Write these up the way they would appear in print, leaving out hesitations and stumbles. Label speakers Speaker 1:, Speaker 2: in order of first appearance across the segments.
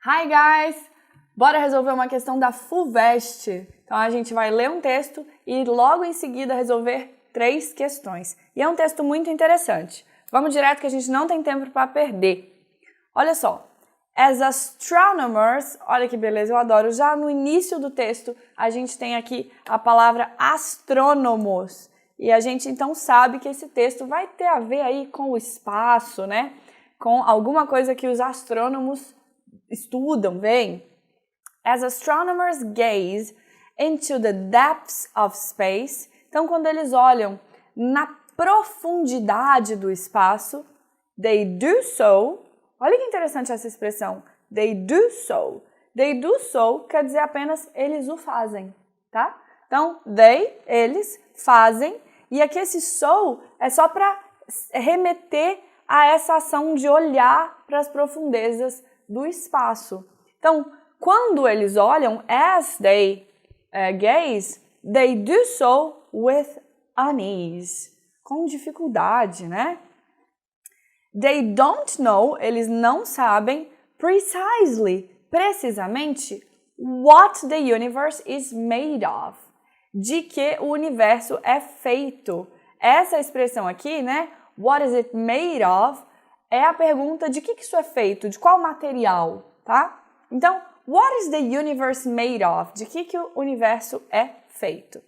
Speaker 1: Hi guys! Bora resolver uma questão da FUVEST. Então a gente vai ler um texto e logo em seguida resolver 3 questões. E é um texto muito interessante. Vamos direto que a gente não tem tempo para perder. Olha só. As astronomers, olha que beleza, eu adoro. Já no início do texto a gente tem aqui a palavra astrônomos. E a gente então sabe que esse texto vai ter a ver aí com o espaço, né? Com alguma coisa que os astrônomos estudam, veem. As astronomers gaze into the depths of space. Então, quando eles olham na profundidade do espaço, they do so. Olha que interessante essa expressão. They do so. They do so quer dizer apenas eles o fazem, tá? Então, they, eles, fazem. E aqui esse so é só para remeter a essa ação de olhar para as profundezas do espaço. Então, quando eles olham, as they gaze, they do so with unease, com dificuldade, né? They don't know, eles não sabem precisamente, what the universe is made of, de que o universo é feito. Essa expressão aqui, né? What is it made of? É a pergunta de que isso é feito, de qual material, tá? Então, what is the universe made of? De que o universo é feito?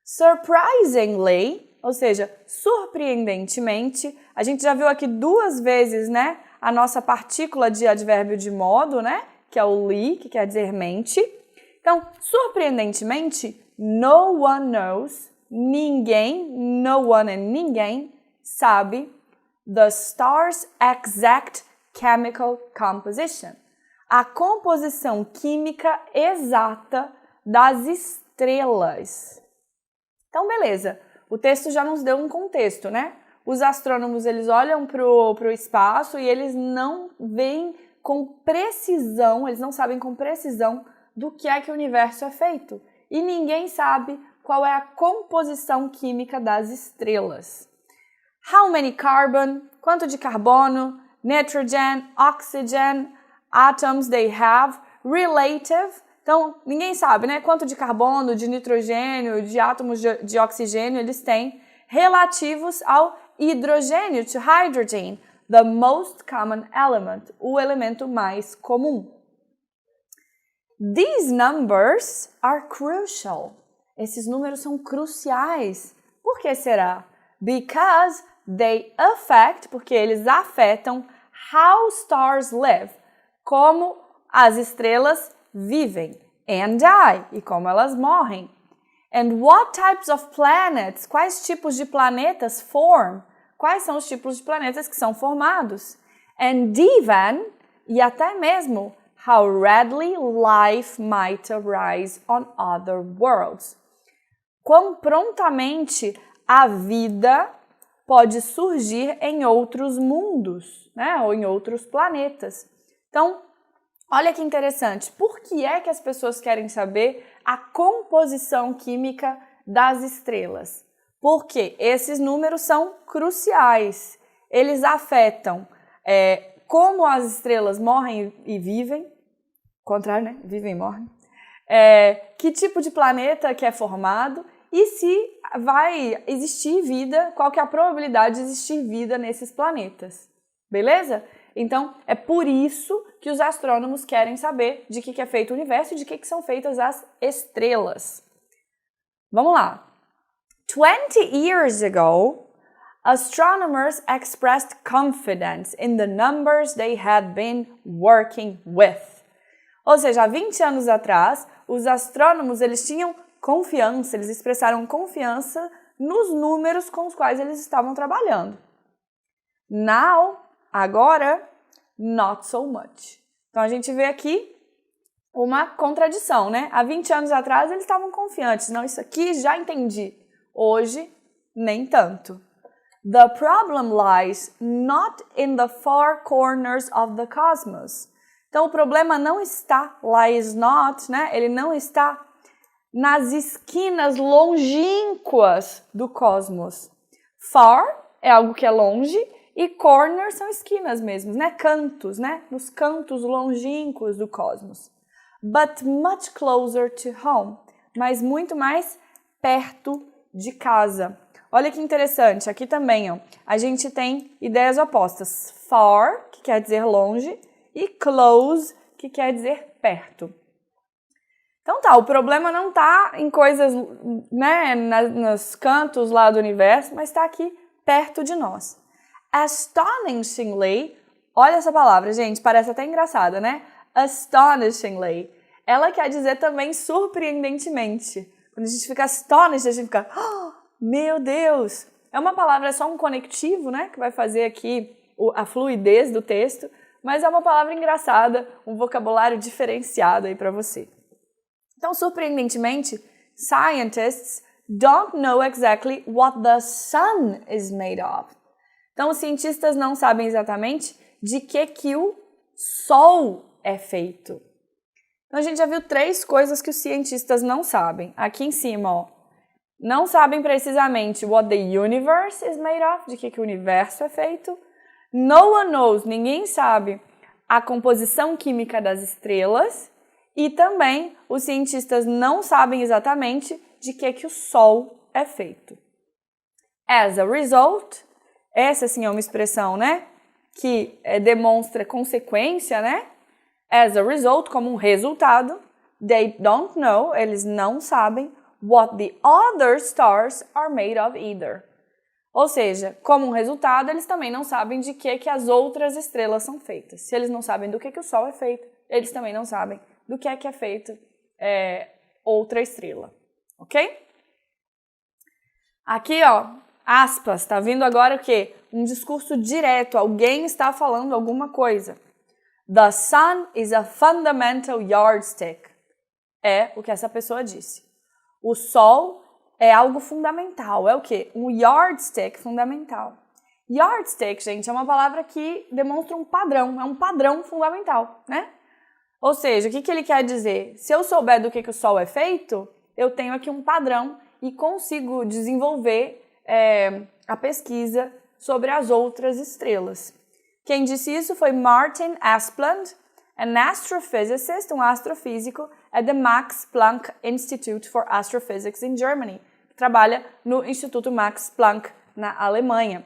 Speaker 1: Surprisingly, ou seja, surpreendentemente, a gente já viu aqui 2 vezes, né, a nossa partícula de advérbio de modo, né, que é o li, que quer dizer mente. Então, surpreendentemente, no one knows, ninguém, no one and ninguém, sabe the star's exact chemical composition, a composição química exata das estrelas. Então, beleza. O texto já nos deu um contexto, né? Os astrônomos, eles olham para o espaço e eles não veem com precisão, eles não sabem com precisão do que é que o universo é feito. E ninguém sabe qual é a composição química das estrelas. How many carbon? Quanto de carbono? Nitrogen, oxygen, atoms they have, relative. Então, ninguém sabe, né? Quanto de carbono, de nitrogênio, de átomos de oxigênio eles têm relativos ao hidrogênio, to hydrogen, the most common element, o elemento mais comum. These numbers are crucial. Esses números são cruciais. Por que será? Because they affect, porque eles afetam how stars live, como as estrelas vivem, and die, e como elas morrem. And what types of planets, quais tipos de planetas form, quais são os tipos de planetas que são formados. And even, e até mesmo, how readily life might arise on other worlds. Quão prontamente a vida pode surgir em outros mundos, né? Ou em outros planetas. Então, olha que interessante. Por que é que as pessoas querem saber a composição química das estrelas? Porque esses números são cruciais. Eles afetam como as estrelas morrem e vivem. Contrário, né? Vivem e morrem. Que tipo de planeta que é formado e se vai existir vida, qual que é a probabilidade de existir vida nesses planetas. Beleza? Então, é por isso que os astrônomos querem saber de que é feito o universo e de que são feitas as estrelas. Vamos lá. 20 years ago, astronomers expressed confidence in the numbers they had been working with. Ou seja, há 20 anos atrás, os astrônomos eles tinham confiança, eles expressaram confiança nos números com os quais eles estavam trabalhando. Now, agora, not so much. Então, a gente vê aqui uma contradição, né? Há 20 anos atrás, eles estavam confiantes. Não, isso aqui já entendi. Hoje, nem tanto. The problem lies not in the far corners of the cosmos. Então, o problema não está, lies not, né? Ele não está nas esquinas longínquas do cosmos. Far é algo que é longe E corners são esquinas mesmo, né? Cantos, né? Nos cantos longínquos do cosmos. But much closer to home. Mas muito mais perto de casa. Olha que interessante, aqui também, ó, a gente tem ideias opostas. Far, que quer dizer longe, e close, que quer dizer perto. Então tá, o problema não tá em coisas, né, nos cantos lá do universo, mas está aqui perto de nós. Astonishingly, olha essa palavra, gente, parece até engraçada, né? Astonishingly. Ela quer dizer também surpreendentemente. Quando a gente fica astonished, a gente fica, oh, meu Deus! É uma palavra, é só um conectivo, né, que vai fazer aqui a fluidez do texto, mas é uma palavra engraçada, um vocabulário diferenciado aí para você. Então, surpreendentemente, scientists don't know exactly what the sun is made of. Então, os cientistas não sabem exatamente de que o Sol é feito. Então, a gente já viu 3 coisas que os cientistas não sabem. Aqui em cima, ó, não sabem precisamente what the universe is made of, de que o universo é feito. No one knows, ninguém sabe a composição química das estrelas. E também os cientistas não sabem exatamente de que o Sol é feito. As a result, essa sim é uma expressão, né, que demonstra consequência, né? As a result, como um resultado, they don't know, eles não sabem what the other stars are made of either. Ou seja, como um resultado, eles também não sabem de que as outras estrelas são feitas. Se eles não sabem do que o Sol é feito, eles também não sabem do que é feito outra estrela, ok? Aqui, ó, aspas, tá vindo agora o quê? Um discurso direto, alguém está falando alguma coisa. The sun is a fundamental yardstick. É o que essa pessoa disse. O Sol é algo fundamental. É o quê? Um yardstick fundamental. Yardstick, gente, é uma palavra que demonstra um padrão. É um padrão fundamental, né? Ou seja, o que ele quer dizer? Se eu souber do que o Sol é feito, eu tenho aqui um padrão e consigo desenvolver a pesquisa sobre as outras estrelas. Quem disse isso foi Martin Asplund, an astrophysicist, um astrofísico, at the Max Planck Institute for Astrophysics in Germany, que trabalha no Instituto Max Planck, na Alemanha.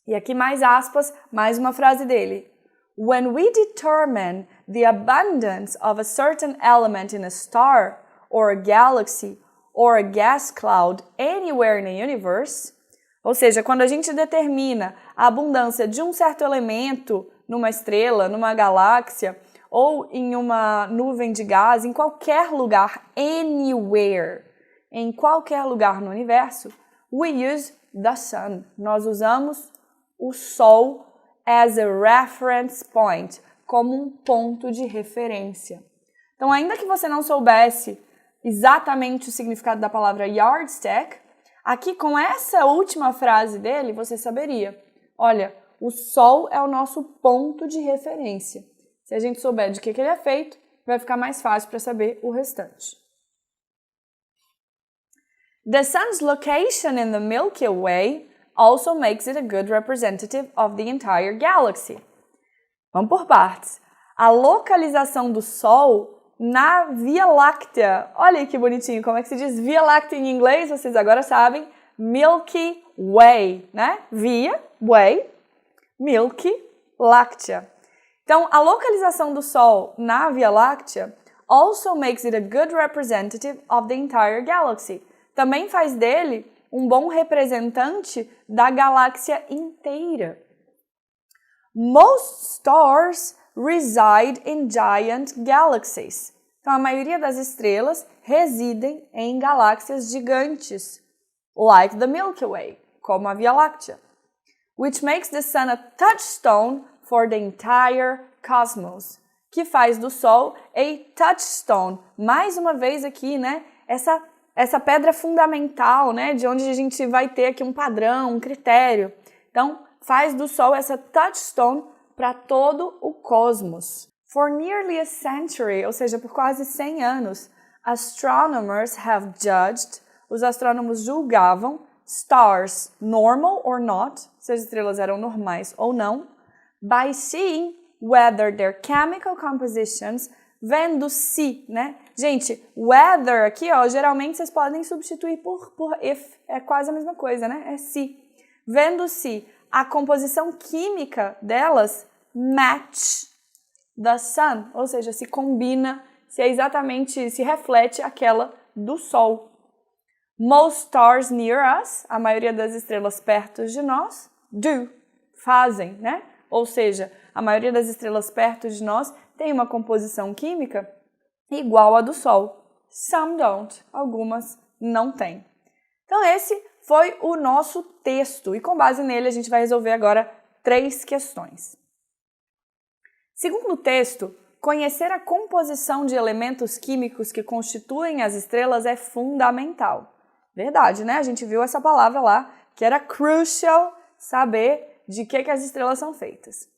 Speaker 1: E aqui mais aspas, mais uma frase dele. When we determine the abundance of a certain element in a star, or a galaxy, or a gas cloud anywhere in the universe, ou seja, quando a gente determina a abundância de um certo elemento numa estrela, numa galáxia, ou em uma nuvem de gás, em qualquer lugar, anywhere, em qualquer lugar no universo, we use the sun. Nós usamos o Sol as a reference point, como um ponto de referência. Então, ainda que você não soubesse exatamente o significado da palavra yardstick, aqui com essa última frase dele, você saberia. Olha, o Sol é o nosso ponto de referência. Se a gente souber de que ele é feito, vai ficar mais fácil para saber o restante. The sun's location in the Milky Way also makes it a good representative of the entire galaxy. Vamos por partes. A localização do Sol na Via Láctea. Olha que bonitinho, como é que se diz Via Láctea em inglês? Vocês agora sabem. Milky Way, né? Via, way, Milky, Láctea. Então, a localização do Sol na Via Láctea also makes it a good representative of the entire galaxy. Também faz dele um bom representante da galáxia inteira. Most stars reside in giant galaxies. Então, a maioria das estrelas residem em galáxias gigantes, like the Milky Way, como a Via Láctea, which makes the sun a touchstone for the entire cosmos, que faz do Sol a touchstone. Mais uma vez aqui, né, essa pedra fundamental, né, de onde a gente vai ter aqui um padrão, um critério. Então, faz do Sol essa touchstone para todo o cosmos. For nearly a century, ou seja, por quase 100 anos, astronomers have judged, os astrônomos julgavam, stars normal or not, se as estrelas eram normais ou não, by seeing whether their chemical compositions, vendo se, né? Gente, whether aqui, ó, geralmente vocês podem substituir por if, é quase a mesma coisa, né? É se. Vendo se a composição química delas match the sun, ou seja, se combina, se é exatamente, se reflete aquela do Sol. Most stars near us, a maioria das estrelas perto de nós, do, fazem, né? Ou seja, a maioria das estrelas perto de nós tem uma composição química igual à do Sol. Some don't, algumas não têm. Então esse foi o nosso texto e com base nele a gente vai resolver agora 3 questões. Segundo o texto, conhecer a composição de elementos químicos que constituem as estrelas é fundamental. Verdade, né? A gente viu essa palavra lá, que era crucial saber de que as estrelas são feitas.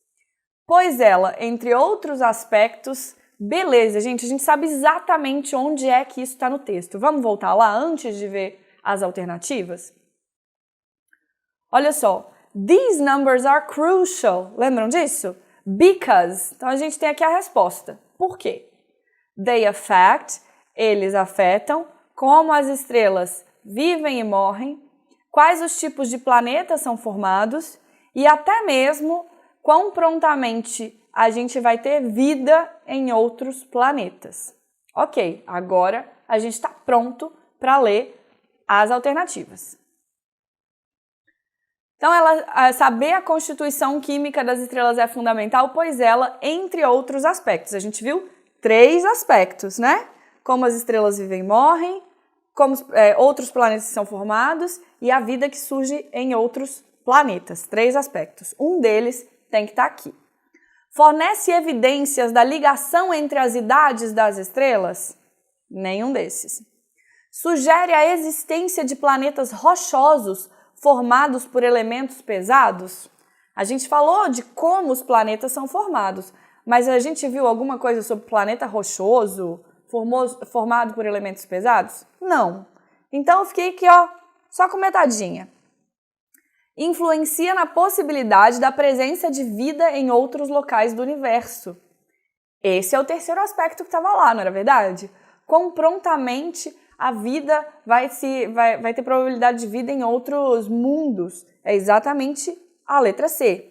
Speaker 1: Pois ela, entre outros aspectos, beleza, gente, a gente sabe exatamente onde é que isso está no texto. Vamos voltar lá antes de ver as alternativas? Olha só, these numbers are crucial. Lembram disso? Because. Então a gente tem aqui a resposta. Por quê? They affect, eles afetam, como as estrelas vivem e morrem, quais os tipos de planetas são formados e até mesmo quão prontamente a gente vai ter vida em outros planetas. Ok, agora a gente está pronto para ler as alternativas. Então, saber a constituição química das estrelas é fundamental, pois ela, entre outros aspectos, a gente viu 3 aspectos, né? Como as estrelas vivem e morrem, como outros planetas são formados e a vida que surge em outros planetas. 3 aspectos. Um deles tem que estar aqui. Fornece evidências da ligação entre as idades das estrelas? Nenhum desses. Sugere a existência de planetas rochosos formados por elementos pesados? A gente falou de como os planetas são formados, mas a gente viu alguma coisa sobre planeta rochoso, formado por elementos pesados? Não. Então eu fiquei aqui, ó, só com metadinha. Influencia na possibilidade da presença de vida em outros locais do universo. Esse é o terceiro aspecto que estava lá, não era verdade? Quão prontamente a vida vai ter probabilidade de vida em outros mundos. É exatamente a letra C.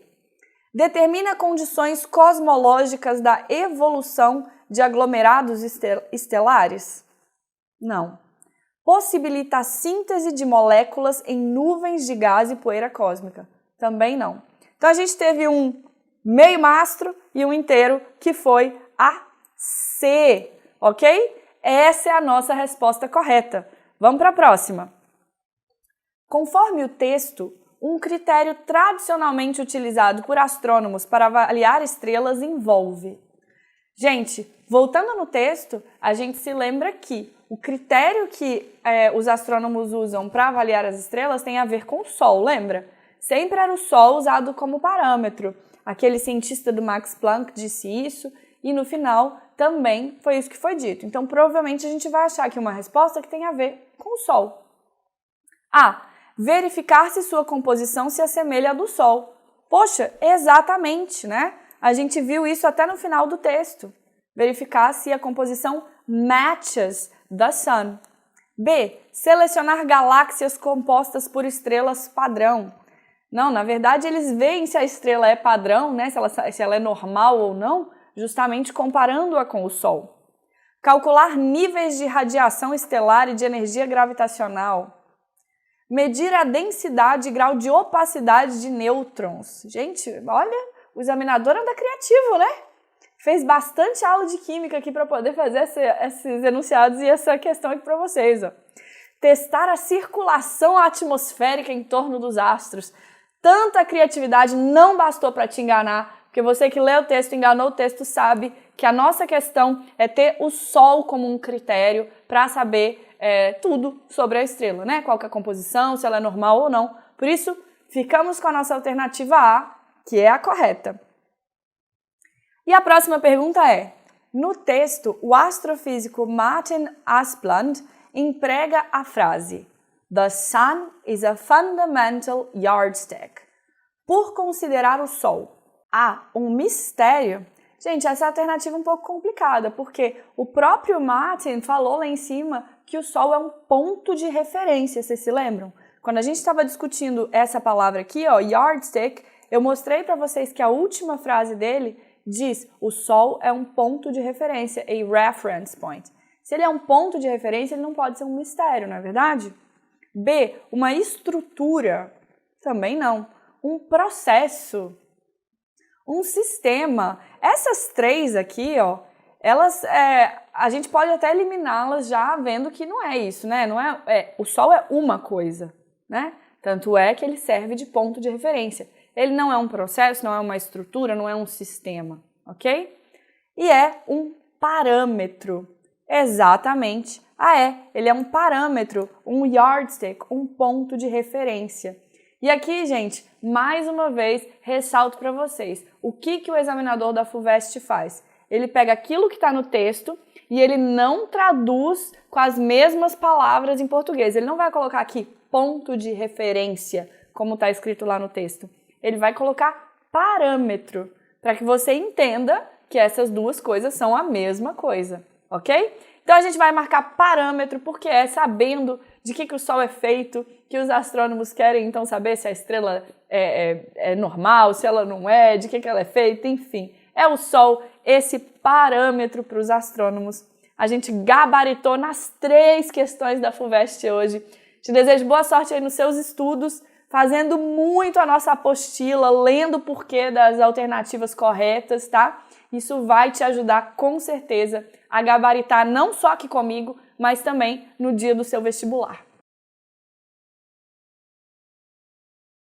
Speaker 1: Determina condições cosmológicas da evolução de aglomerados estelares? Não. Possibilita a síntese de moléculas em nuvens de gás e poeira cósmica? Também não. Então a gente teve um meio mastro e um inteiro que foi a C, ok? Essa é a nossa resposta correta. Vamos para a próxima. Conforme o texto, um critério tradicionalmente utilizado por astrônomos para avaliar estrelas envolve. Gente, voltando no texto, a gente se lembra que o critério que os astrônomos usam para avaliar as estrelas tem a ver com o Sol, lembra? Sempre era o Sol usado como parâmetro. Aquele cientista do Max Planck disse isso e no final também foi isso que foi dito. Então, provavelmente a gente vai achar aqui uma resposta que tem a ver com o Sol. A. Verificar se sua composição se assemelha à do Sol. Poxa, exatamente, né? A gente viu isso até no final do texto. Verificar se a composição matches the sun. B. Selecionar galáxias compostas por estrelas padrão. Não, na verdade eles veem se a estrela é padrão, né? Se ela é normal ou não, justamente comparando-a com o Sol. Calcular níveis de radiação estelar e de energia gravitacional. Medir a densidade e grau de opacidade de nêutrons. Gente, olha, o examinador anda criativo, né? Fez bastante aula de química aqui para poder fazer esses enunciados e essa questão aqui para vocês. Ó. Testar a circulação atmosférica em torno dos astros. Tanta criatividade não bastou para te enganar, porque você que lê o texto, enganou o texto, sabe que a nossa questão é ter o Sol como um critério para saber tudo sobre a estrela, né? Qual que é a composição, se ela é normal ou não. Por isso, ficamos com a nossa alternativa A, que é a correta. E a próxima pergunta é, no texto, o astrofísico Martin Asplund emprega a frase The sun is a fundamental yardstick. Por considerar o Sol um mistério. Gente, essa alternativa é um pouco complicada, porque o próprio Martin falou lá em cima que o Sol é um ponto de referência, vocês se lembram? Quando a gente estava discutindo essa palavra aqui, ó, yardstick, eu mostrei para vocês que a última frase dele diz: o Sol é um ponto de referência, a reference point. Se ele é um ponto de referência, ele não pode ser um mistério, não é verdade? B, uma estrutura, também não. Um processo, um sistema. Essas três aqui, ó, elas, a gente pode até eliminá-las já vendo que não é isso, né? Não o Sol é uma coisa, né? Tanto é que ele serve de ponto de referência. Ele não é um processo, não é uma estrutura, não é um sistema, ok? E é um parâmetro. Exatamente. Ele é um parâmetro, um yardstick, um ponto de referência. E aqui, gente, mais uma vez, ressalto para vocês, o que o examinador da FUVEST faz? Ele pega aquilo que está no texto e ele não traduz com as mesmas palavras em português. Ele não vai colocar aqui ponto de referência, como está escrito lá no texto. Ele vai colocar parâmetro, para que você entenda que essas duas coisas são a mesma coisa, ok? Então a gente vai marcar parâmetro porque sabendo de que o Sol é feito, que os astrônomos querem então saber se a estrela é normal, se ela não é, de que ela é feita, enfim. É o Sol esse parâmetro para os astrônomos. A gente gabaritou nas 3 questões da FUVEST hoje. Te desejo boa sorte aí nos seus estudos, fazendo muito a nossa apostila, lendo o porquê das alternativas corretas, tá? Isso vai te ajudar com certeza a gabaritar não só aqui comigo, mas também no dia do seu vestibular.